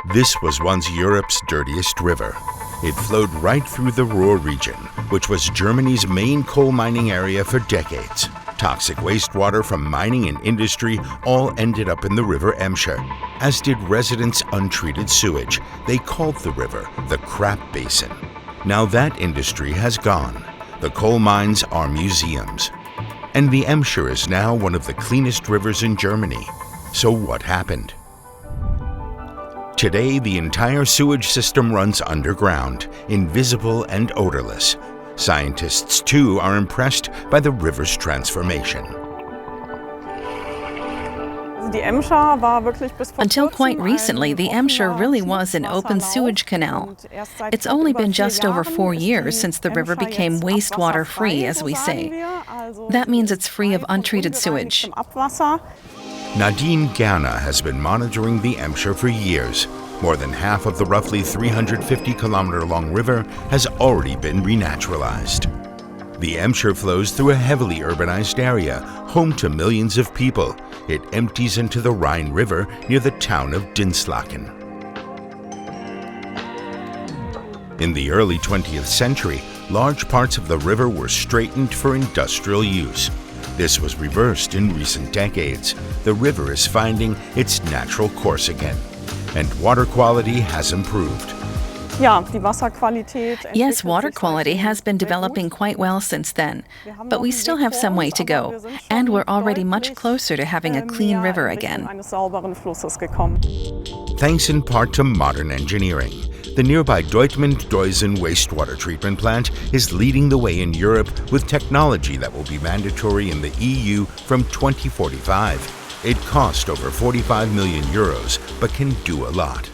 This was once Europe's dirtiest river. It flowed right through the Ruhr region, which was Germany's main coal mining area for decades. Toxic wastewater from mining and industry all ended up in the River Emscher, as did residents' untreated sewage. They called the river the crap basin. Now that industry has gone. The coal mines are museums. And the Emscher is now one of the cleanest rivers in Germany. So what happened? Today, the entire sewage system runs underground, invisible and odorless. Scientists, too, are impressed by the river's transformation. Until quite recently, the Emscher really was an open sewage canal. It's only been just over 4 years since the river became wastewater free, as we say. That means it's free of untreated sewage. Nadine Gerner has been monitoring the Emscher for years. More than half of the roughly 350-kilometer-long river has already been renaturalized. The Emscher flows through a heavily urbanized area, home to millions of people. It empties into the Rhine River near the town of Dinslaken. In the early 20th century, large parts of the river were straightened for industrial use. This was reversed in recent decades. The river is finding its natural course again, and water quality has improved. Yes, water quality has been developing quite well since then, but we still have some way to go, and we're already much closer to having a clean river again. Thanks in part to modern engineering. The nearby Dortmund-Deusen wastewater treatment plant is leading the way in Europe with technology that will be mandatory in the EU from 2045. It cost over 45 million euros, but can do a lot.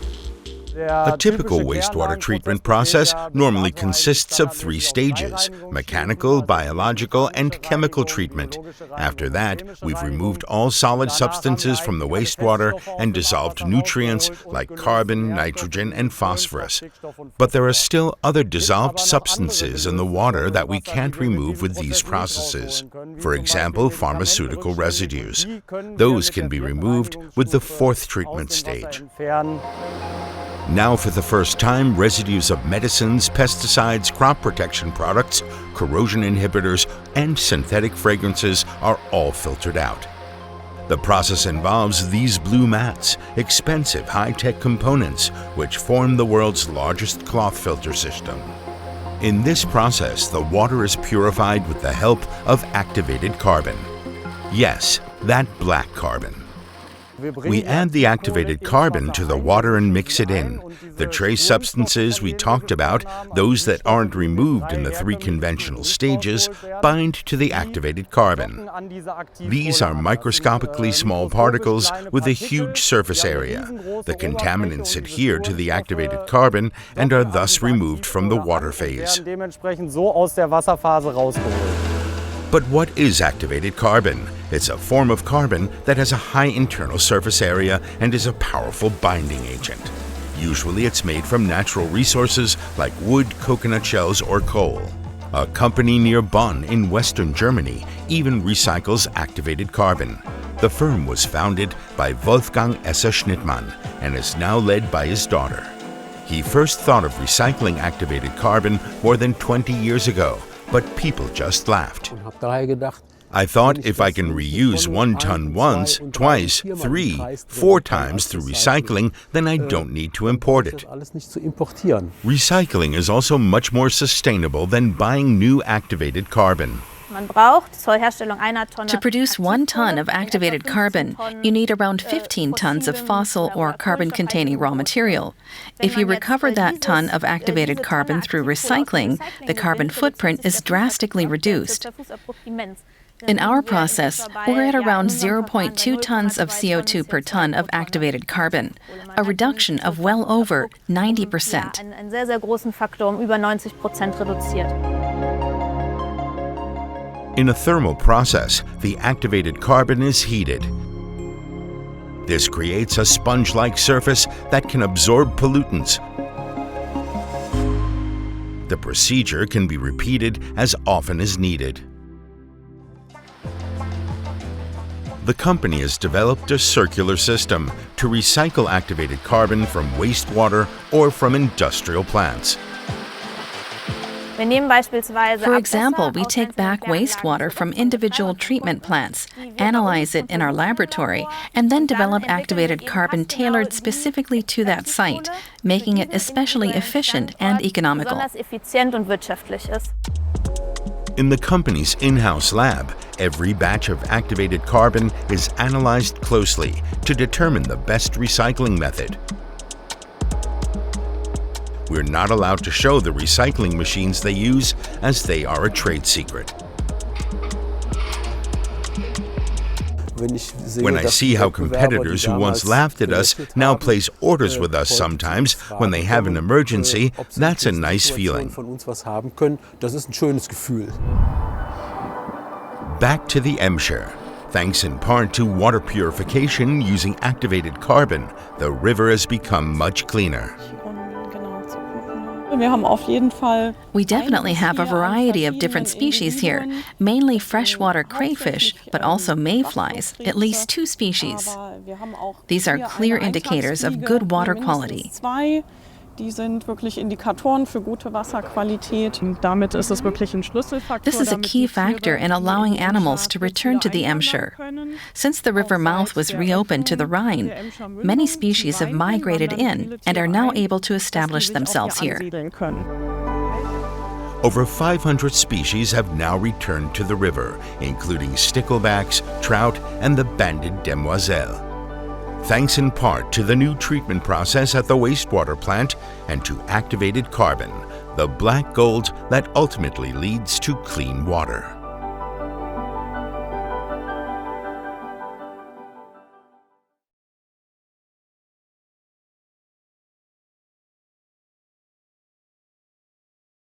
A typical wastewater treatment process normally consists of 3 stages: mechanical, biological, and chemical treatment. After that, we've removed all solid substances from the wastewater and dissolved nutrients like carbon, nitrogen, and phosphorus. But there are still other dissolved substances in the water that we can't remove with these processes. For example, pharmaceutical residues. Those can be removed with the 4th treatment stage. Now, for the first time, residues of medicines, pesticides, crop protection products, corrosion inhibitors, and synthetic fragrances are all filtered out. The process involves these blue mats, expensive high-tech components, which form the world's largest cloth filter system. In this process, the water is purified with the help of activated carbon. Yes, that black carbon. We add the activated carbon to the water and mix it in. The trace substances we talked about, those that aren't removed in the 3 conventional stages, bind to the activated carbon. These are microscopically small particles with a huge surface area. The contaminants adhere to the activated carbon and are thus removed from the water phase. But what is activated carbon? It's a form of carbon that has a high internal surface area and is a powerful binding agent. Usually it's made from natural resources like wood, coconut shells, or coal. A company near Bonn in western Germany even recycles activated carbon. The firm was founded by Wolfgang Esser-Schnittmann and is now led by his daughter. He first thought of recycling activated carbon more than 20 years ago, but people just laughed. I thought if I can reuse 1 ton once, twice, 3, 4 times through recycling, then I don't need to import it. Recycling is also much more sustainable than buying new activated carbon. To produce 1 ton of activated carbon, you need around 15 tons of fossil or carbon-containing raw material. If you recover that ton of activated carbon through recycling, the carbon footprint is drastically reduced. In our process, we're at around 0.2 tons of CO2 per ton of activated carbon, a reduction of well over 90%. In a thermal process, the activated carbon is heated. This creates a sponge-like surface that can absorb pollutants. The procedure can be repeated as often as needed. The company has developed a circular system to recycle activated carbon from wastewater or from industrial plants. For example, we take back wastewater from individual treatment plants, analyze it in our laboratory, and then develop activated carbon tailored specifically to that site, making it especially efficient and economical. In the company's in-house lab, every batch of activated carbon is analyzed closely to determine the best recycling method. We're not allowed to show the recycling machines they use, as they are a trade secret. When I see how competitors who once laughed at us now place orders with us sometimes when they have an emergency, that's a nice feeling. Back to the Emscher. Thanks in part to water purification using activated carbon, the river has become much cleaner. We definitely have a variety of different species here, mainly freshwater crayfish, but also mayflies, at least 2 species. These are clear indicators of good water quality. This is a key factor in allowing animals to return to the Emscher. Since the river mouth was reopened to the Rhine, many species have migrated in and are now able to establish themselves here. Over 500 species have now returned to the river, including sticklebacks, trout, and the banded demoiselle. Thanks in part to the new treatment process at the wastewater plant and to activated carbon, the black gold that ultimately leads to clean water.